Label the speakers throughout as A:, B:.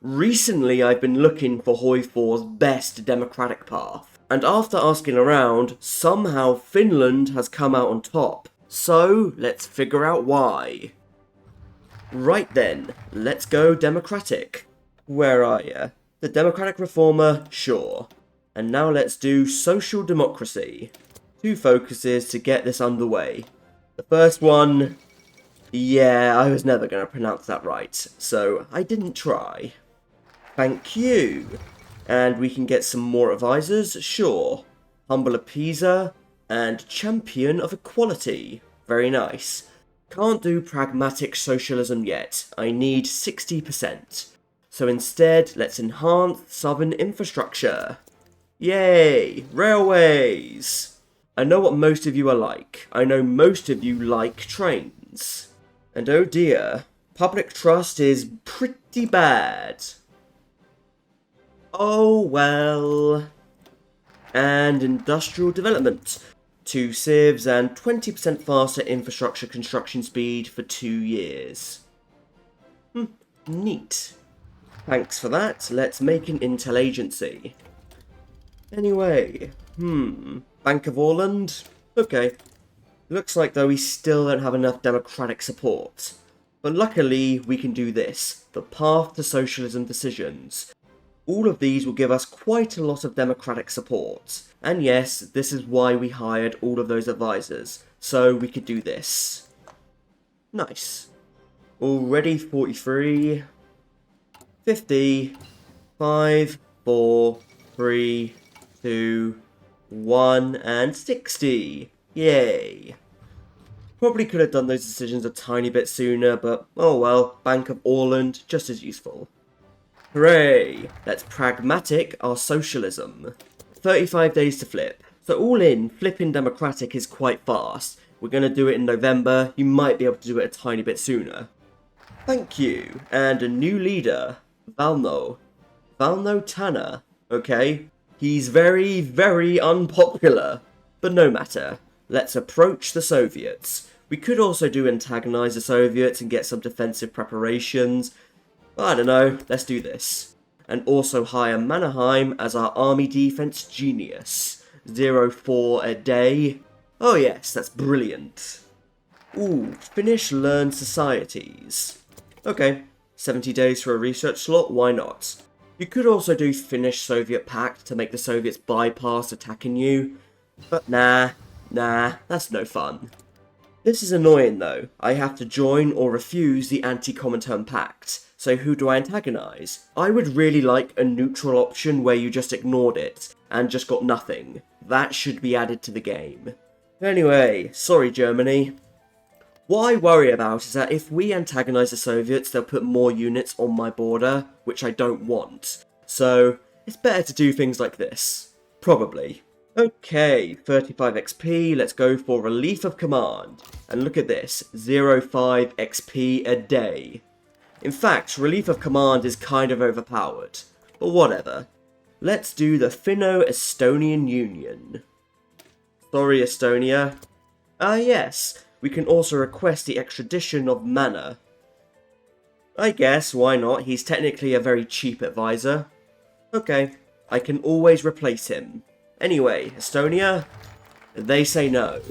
A: Recently, I've been looking for HOI4's best democratic path, and after asking around, somehow Finland has come out on top. So, let's figure out why. Right then, let's go democratic. Where are ya? The democratic reformer, sure. And now let's do social democracy. 2 focuses to get this underway. The first one, yeah, I was never going to pronounce that right, so I didn't try. Thank you. And we can get some more advisors, sure. Humble appeaser and champion of equality. Very nice. Can't do pragmatic socialism yet. I need 60%. So instead, let's enhance southern infrastructure. Yay! Railways! I know what most of you are like. I know most of you like trains. And oh dear, public trust is pretty bad. Oh well. And industrial development. 2 civs and 20% faster infrastructure construction speed for 2 years. Neat. Thanks for that. Let's make an intel agency. Anyway, Bank of Orland? Okay. Looks like though we still don't have enough democratic support. But luckily we can do this. The path to socialism decisions. All of these will give us quite a lot of democratic support. And yes, this is why we hired all of those advisors. So we could do this. Nice. Already 43. 50. 5, 4, 3, 2, 1, and 60. Yay. Probably could have done those decisions a tiny bit sooner, but oh well, Bank of Orland, just as useful. Hooray! Let's pragmatic our socialism. 35 days to flip. So all in, flipping democratic is quite fast. We're going to do it in November, you might be able to do it a tiny bit sooner. Thank you, and a new leader, Valno. Valno Tanner, okay? He's very, very unpopular, but no matter. Let's approach the Soviets. We could also do antagonize the Soviets and get some defensive preparations. I don't know, let's do this. And also hire Mannerheim as our army defense genius. 0.4 a day. Oh yes, that's brilliant. Ooh, Finnish learned societies. Okay, 70 days for a research slot, why not? You could also do Finnish-Soviet pact to make the Soviets bypass attacking you. But nah, that's no fun. This is annoying though. I have to join or refuse the anti-Comintern pact. So who do I antagonize? I would really like a neutral option where you just ignored it and just got nothing. That should be added to the game. Anyway, sorry Germany. What I worry about is that if we antagonize the Soviets, they'll put more units on my border, which I don't want. So it's better to do things like this. Probably. Okay, 35 XP, let's go for Relief of Command. And look at this, 0.5 XP a day. In fact, Relief of Command is kind of overpowered. But whatever. Let's do the Finno-Estonian Union. Sorry, Estonia. Yes, we can also request the extradition of Manner. I guess, why not? He's technically a very cheap advisor. Okay, I can always replace him. Anyway, Estonia, they say no.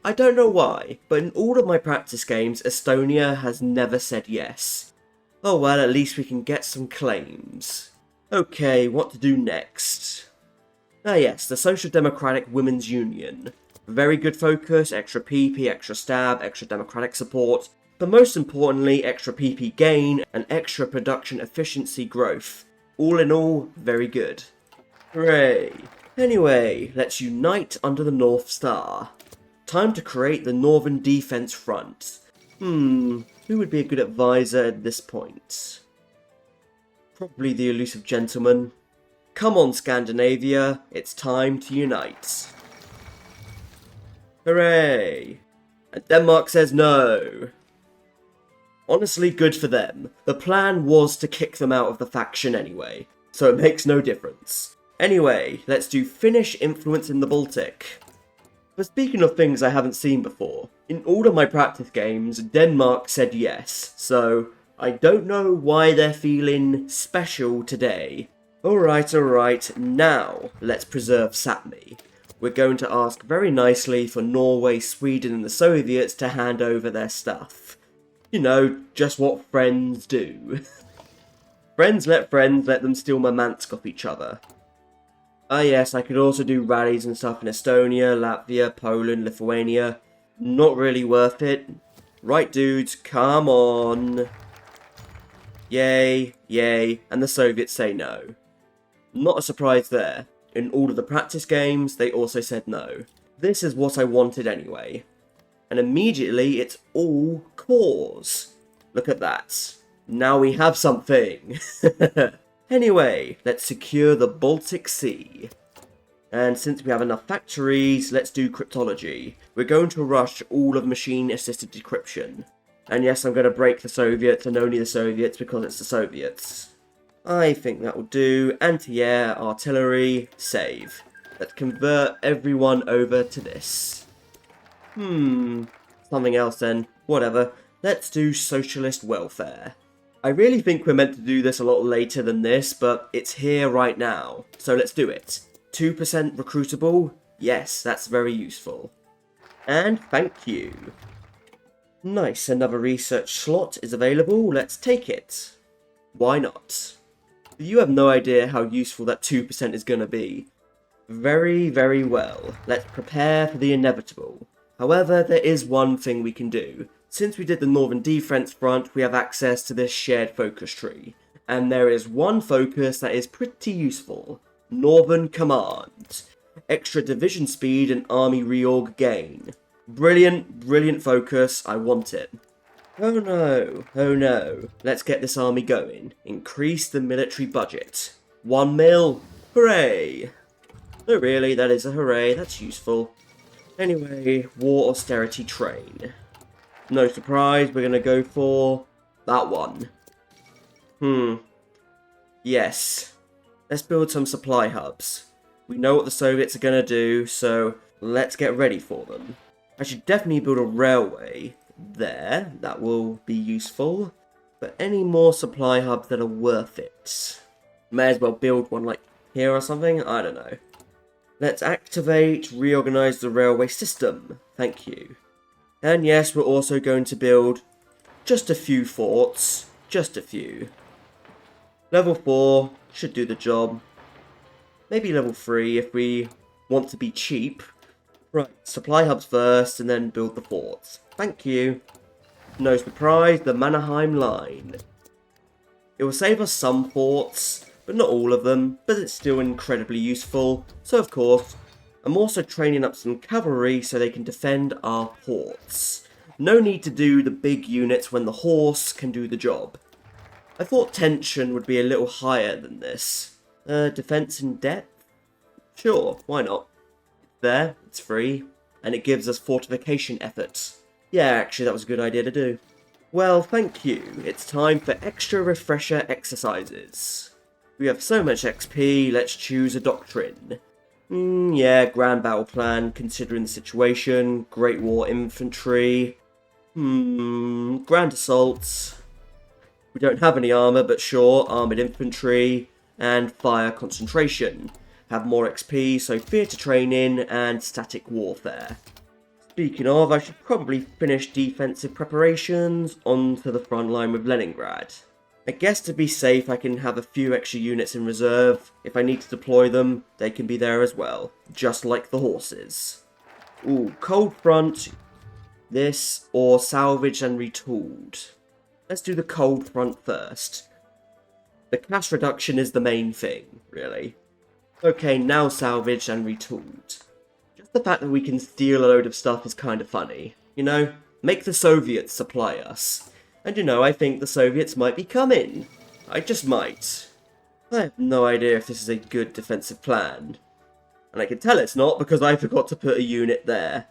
A: I don't know why, but in all of my practice games, Estonia has never said yes. Oh well, at least we can get some claims. Okay, what to do next? Yes, the Social Democratic Women's Union. Very good focus, extra PP, extra stab, extra democratic support, but most importantly, extra PP gain and extra production efficiency growth. All in all, very good. Hooray! Anyway, let's unite under the North Star. Time to create the Northern Defense Front. Who would be a good advisor at this point? Probably the elusive gentleman. Come on, Scandinavia, it's time to unite. Hooray! And Denmark says no. Honestly, good for them. The plan was to kick them out of the faction anyway, so it makes no difference. Anyway, let's do Finnish influence in the Baltic. But speaking of things I haven't seen before, in all of my practice games, Denmark said yes, so I don't know why they're feeling special today. Alright, now let's preserve Sapmi. We're going to ask very nicely for Norway, Sweden and the Soviets to hand over their stuff. You know, just what friends do. Friends, let them steal Murmansk off each other. Ah yes, I could also do rallies and stuff in Estonia, Latvia, Poland, Lithuania. Not really worth it. Right dudes, come on. Yay, and the Soviets say no. Not a surprise there. In all of the practice games, they also said no. This is what I wanted anyway. And immediately, it's all cores. Look at that. Now we have something. Anyway, let's secure the Baltic Sea. And since we have enough factories, let's do cryptology. We're going to rush all of machine-assisted decryption. And yes, I'm going to break the Soviets and only the Soviets because it's the Soviets. I think that will do. Anti-air, artillery, save. Let's convert everyone over to this. Something else then. Whatever. Let's do socialist welfare. I really think we're meant to do this a lot later than this, but it's here right now. So let's do it. 2% recruitable? Yes, that's very useful. And thank you. Nice, another research slot is available. Let's take it. Why not? You have no idea how useful that 2% is going to be. Very, very well. Let's prepare for the inevitable. However, there is one thing we can do. Since we did the Northern Defense Front, we have access to this shared focus tree. And there is one focus that is pretty useful. Northern Command. Extra division speed and army reorg gain. Brilliant focus. I want it. Oh no. Let's get this army going. Increase the military budget. 1 mil. Hooray. No, really, that is a hooray. That's useful. Anyway, war austerity train. No surprise, we're going to go for that one. Yes. Let's build some supply hubs. We know what the Soviets are going to do, so let's get ready for them. I should definitely build a railway there. That will be useful. But any more supply hubs that are worth it? May as well build one like here or something? I don't know. Let's activate, reorganize the railway system. Thank you. And yes, we're also going to build just a few forts. Just a few. Level 4 should do the job. Maybe level 3 if we want to be cheap. Right, supply hubs first and then build the forts. Thank you. No surprise, the Mannerheim line. It will save us some forts, but not all of them, but it's still incredibly useful. So of course, I'm also training up some cavalry so they can defend our ports. No need to do the big units when the horse can do the job. I thought tension would be a little higher than this. Defense in depth? Sure, why not? It's there, it's free, and it gives us fortification efforts. Yeah, actually that was a good idea to do. Well, thank you. It's time for extra refresher exercises. We have so much XP, let's choose a doctrine. Yeah, grand battle plan, considering the situation, Great War infantry. Grand assaults. We don't have any armour, but sure, armoured infantry, and fire concentration. Have more XP, so theatre training, and static warfare. Speaking of, I should probably finish defensive preparations onto the front line with Leningrad. I guess to be safe, I can have a few extra units in reserve. If I need to deploy them, they can be there as well, just like the horses. Ooh, cold front, this, or salvaged and retooled. Let's do the cold front first. The cash reduction is the main thing, really. Okay, now salvaged and retooled. Just the fact that we can steal a load of stuff is kind of funny. You know, make the Soviets supply us. And you know, I think the Soviets might be coming. I just might. I have no idea if this is a good defensive plan. And I can tell it's not because I forgot to put a unit there.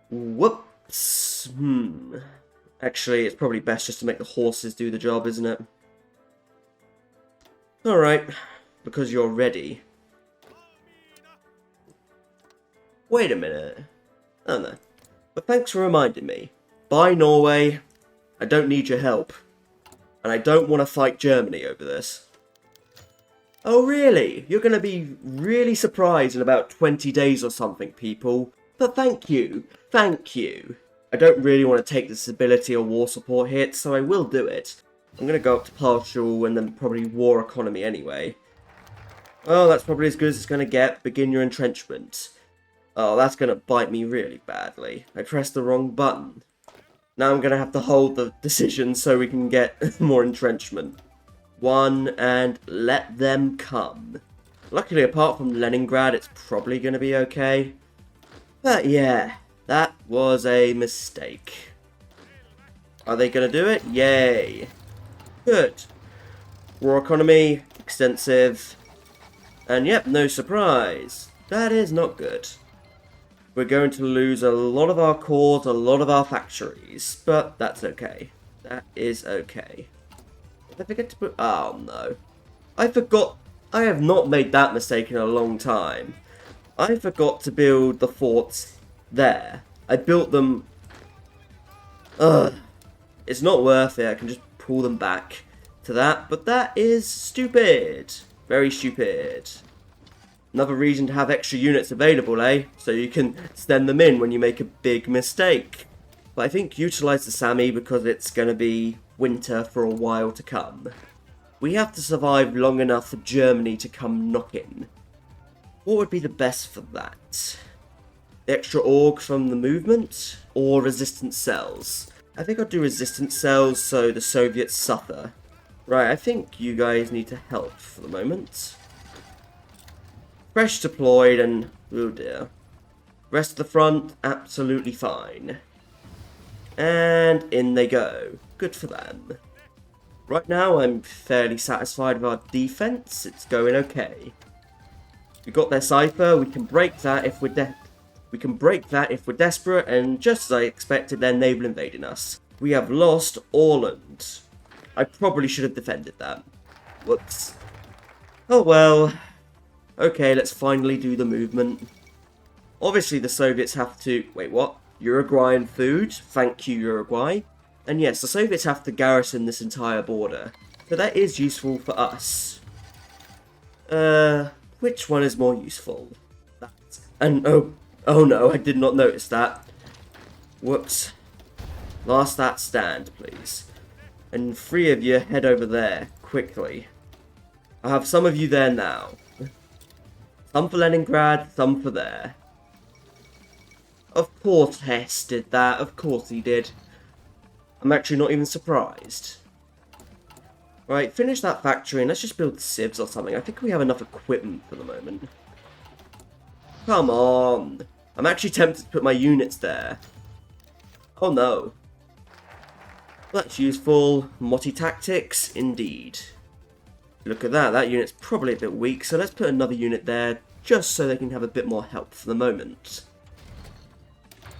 A: Whoops. Actually, it's probably best just to make the horses do the job, isn't it? Alright, because you're ready. Wait a minute. Oh no. But thanks for reminding me. Bye, Norway. I don't need your help. And I don't want to fight Germany over this. Oh really? You're going to be really surprised in about 20 days or something, people. But thank you. Thank you. I don't really want to take the stability or war support hit, so I will do it. I'm going to go up to partial and then probably war economy anyway. Oh, that's probably as good as it's going to get. Begin your entrenchment. Oh, that's going to bite me really badly. I pressed the wrong button. Now I'm going to have to hold the decision so we can get more entrenchment. One, and let them come. Luckily, apart from Leningrad, it's probably going to be okay. But yeah, that was a mistake. Are they going to do it? Yay. Good. War economy, extensive. And yep, no surprise. That is not good. We're going to lose a lot of our cores, a lot of our factories. But that's okay. That is okay. Did I forget to put... Oh no. I forgot... I have not made that mistake in a long time. I forgot to build the forts there. I built them... Ugh. It's not worth it. I can just pull them back to that. But that is stupid. Very stupid. Another reason to have extra units available, eh? So you can send them in when you make a big mistake. But I think utilise the Sami because it's going to be winter for a while to come. We have to survive long enough for Germany to come knocking. What would be the best for that? The extra org from the movement? Or resistance cells? I think I'll do resistance cells so the Soviets suffer. Right, I think you guys need to help for the moment. Fresh deployed and... oh dear. Rest of the front, absolutely fine. And in they go. Good for them. Right now, I'm fairly satisfied with our defense. It's going okay. We got their cipher. We can break that if we're desperate. And just as I expected, they're naval invading us. We have lost Orland. I probably should have defended that. Whoops. Oh well. Okay, let's finally do the movement. Obviously, the Soviets have to... wait, what? Uruguayan food? Thank you, Uruguay. And yes, the Soviets have to garrison this entire border. So that is useful for us. Which one is more useful? That. And oh no, I did not notice that. Whoops. Last that stand, please. And 3 of you head over there, quickly. I have some of you there now. Some for Leningrad, some for there. Of course Hess did that, of course he did. I'm actually not even surprised. Right, finish that factory and let's just build civs or something. I think we have enough equipment for the moment. Come on. I'm actually tempted to put my units there. Oh no. That's useful. Motti tactics, indeed. Look at that, that unit's probably a bit weak, so let's put another unit there just so they can have a bit more help for the moment.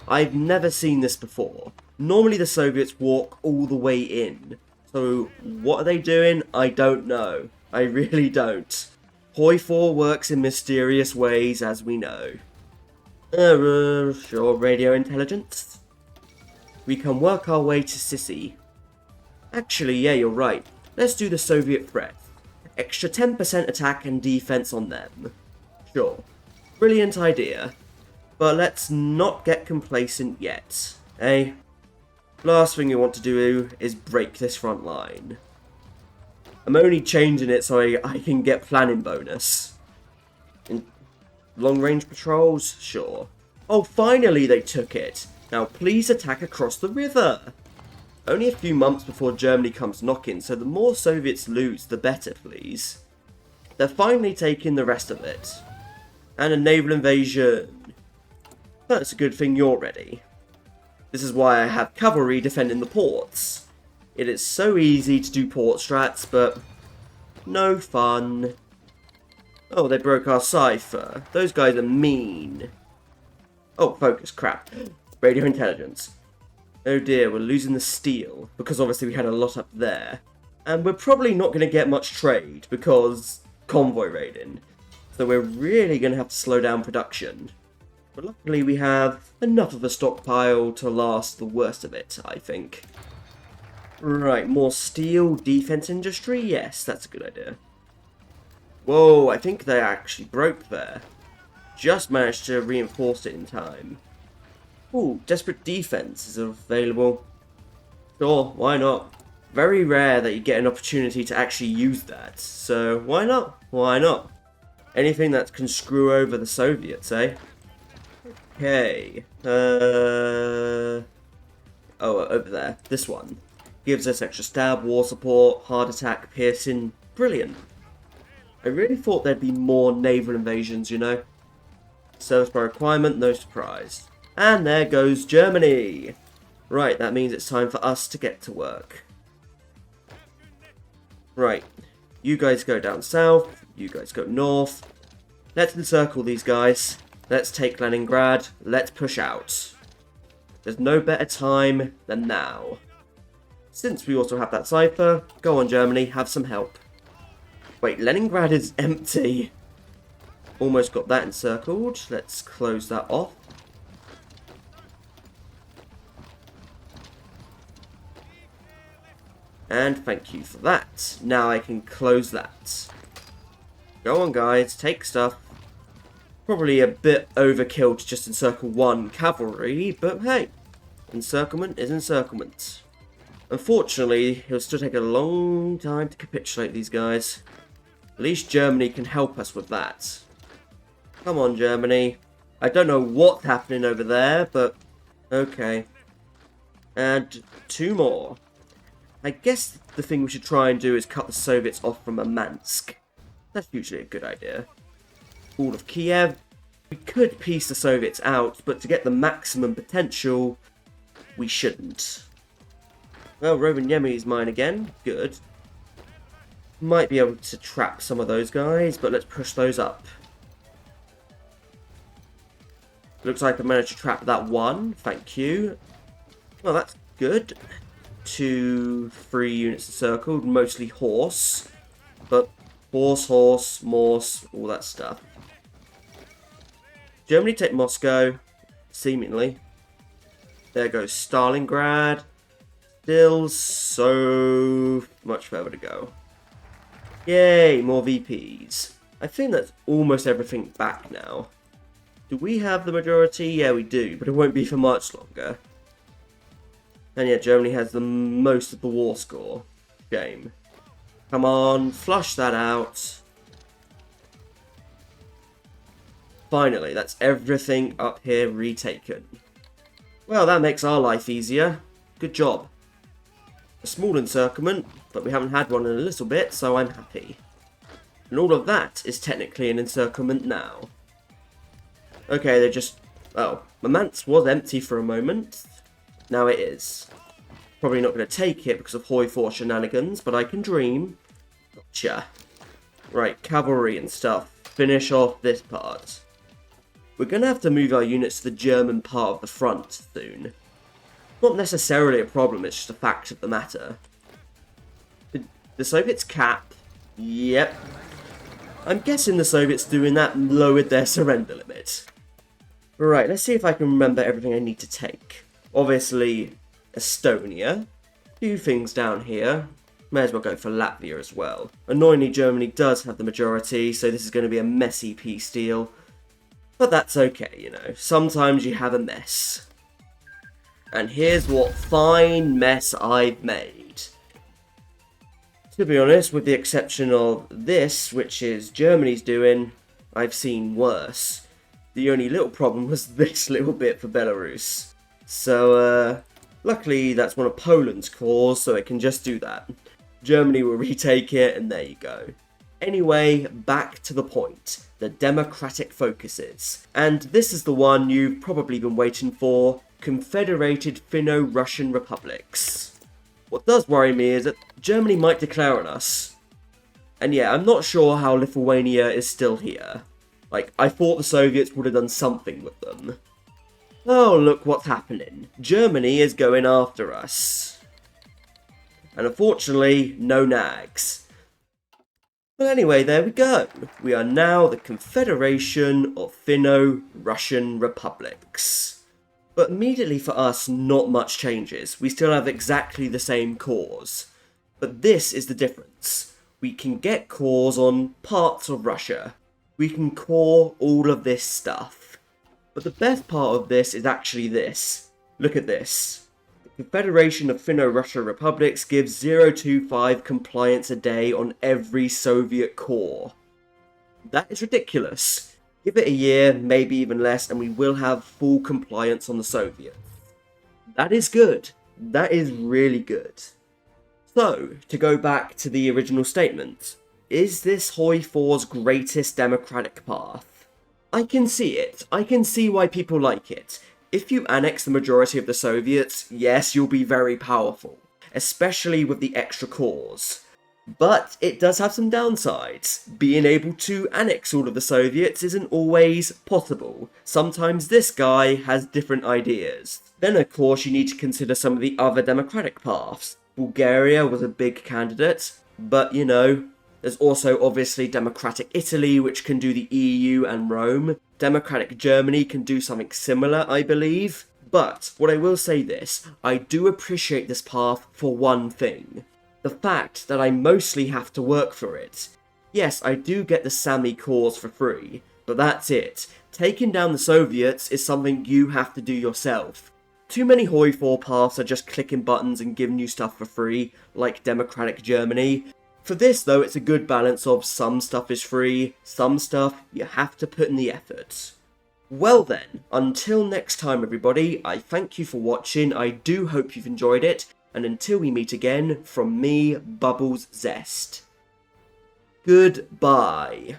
A: I've never seen this before. Normally the Soviets walk all the way in. So what are they doing? I don't know. I really don't. HOI4 works in mysterious ways, as we know. Sure, radio intelligence. We can work our way to Sissy. Actually, yeah, you're right. Let's do the Soviet threat. Extra 10% attack and defense on them. Sure. Brilliant idea. But let's not get complacent yet, eh? Last thing we want to do is break this front line. I'm only changing it so I can get planning bonus. In long-range patrols? Sure. Oh, finally they took it. Now please attack across the river. Only a few months before Germany comes knocking, so the more Soviets lose, the better, please. They're finally taking the rest of it. And a naval invasion. That's a good thing you're ready. This is why I have cavalry defending the ports. It is so easy to do port strats, but no fun. Oh, they broke our cipher. Those guys are mean. Oh, focus, crap. Radio intelligence. Oh dear, we're losing the steel, because obviously we had a lot up there. And we're probably not going to get much trade, because convoy raiding. So we're really going to have to slow down production. But luckily we have enough of a stockpile to last the worst of it, I think. Right, more steel defense industry? Yes, that's a good idea. Whoa, I think they actually broke there. Just managed to reinforce it in time. Ooh, desperate defense is available. Sure, why not? Very rare that you get an opportunity to actually use that, so why not? Why not? Anything that can screw over the Soviets, eh? Okay. Oh, over there. This one. Gives us extra stab, war support, hard attack, piercing. Brilliant. I really thought there'd be more naval invasions, you know? Service by requirement, no surprise. And there goes Germany! Right, that means it's time for us to get to work. Right, you guys go down south, you guys go north. Let's encircle these guys. Let's take Leningrad, let's push out. There's no better time than now. Since we also have that cipher, go on Germany, have some help. Wait, Leningrad is empty. Almost got that encircled. Let's close that off. And thank you for that. Now I can close that. Go on guys, take stuff. Probably a bit overkill to just encircle one cavalry, but hey, encirclement is encirclement. Unfortunately, it'll still take a long time to capitulate these guys. At least Germany can help us with that. Come on, Germany. I don't know what's happening over there, but okay. And 2 more. I guess the thing we should try and do is cut the Soviets off from Murmansk. That's usually a good idea. All of Kiev. We could piece the Soviets out, but to get the maximum potential, we shouldn't. Well, Rovaniemi is mine again. Good. Might be able to trap some of those guys, but let's push those up. Looks like I managed to trap that one. Thank you. Well, that's good. 2, 3 units encircled, mostly horse. But horse, Morse, all that stuff. Germany take Moscow, seemingly. There goes Stalingrad. Still so much further to go. Yay, more VPs. I think that's almost everything back now. Do we have the majority? Yeah, we do, but it won't be for much longer. And yeah, Germany has the most of the war score. Shame. Come on, flush that out. Finally, that's everything up here retaken. Well, that makes our life easier. Good job. A small encirclement, but we haven't had one in a little bit, so I'm happy. And all of that is technically an encirclement now. Okay, they just... Oh, Murmansk was empty for a moment. Now it is. Probably not going to take it because of HOI4's shenanigans, but I can dream. Gotcha. Right, cavalry and stuff. Finish off this part. We're going to have to move our units to the German part of the front soon. Not necessarily a problem, it's just a fact of the matter. The Soviets cap. Yep. I'm guessing the Soviets doing that lowered their surrender limit. Right, let's see if I can remember everything I need to take. Obviously, Estonia. 2 things down here. May as well go for Latvia as well. Annoyingly, Germany does have the majority, so this is going to be a messy peace deal. But that's okay, you know. Sometimes you have a mess. And here's what fine mess I've made. To be honest, with the exception of this, which is Germany's doing, I've seen worse. The only little problem was this little bit for Belarus. So, luckily that's one of Poland's cores, so it can just do that. Germany will retake it, and there you go. Anyway, back to the point. The democratic focuses. And this is the one you've probably been waiting for. Confederated Finno-Russian Republics. What does worry me is that Germany might declare on us. And yeah, I'm not sure how Lithuania is still here. Like, I thought the Soviets would have done something with them. Oh, look what's happening. Germany is going after us. And unfortunately, no nags. Well, anyway, there we go. We are now the Confederation of Finno-Russian Republics. But immediately for us, not much changes. We still have exactly the same cores. But this is the difference. We can get cores on parts of Russia. We can core all of this stuff. But the best part of this is actually this. Look at this. The Confederation of Finno-Russia Republics gives 0.25 compliance a day on every Soviet core. That is ridiculous. Give it a year, maybe even less, and we will have full compliance on the Soviets. That is good. That is really good. So, to go back to the original statement, is this HOI4's greatest democratic path? I can see it. I can see why people like it. If you annex the majority of the Soviets, yes, you'll be very powerful, especially with the extra cores. But it does have some downsides. Being able to annex all of the Soviets isn't always possible. Sometimes this guy has different ideas. Then of course you need to consider some of the other democratic paths. Bulgaria was a big candidate, but you know, there's also obviously Democratic Italy, which can do the EU and Rome. Democratic Germany can do something similar, I believe. But what I will say this, I do appreciate this path for one thing. The fact that I mostly have to work for it. Yes, I do get the Sami cores for free, but that's it. Taking down the Soviets is something you have to do yourself. Too many HOI4 paths are just clicking buttons and giving you stuff for free, like Democratic Germany. For this though, it's a good balance of some stuff is free, some stuff you have to put in the effort. Well then, until next time everybody, I thank you for watching, I do hope you've enjoyed it, and until we meet again, from me, Bubbles Zest. Goodbye.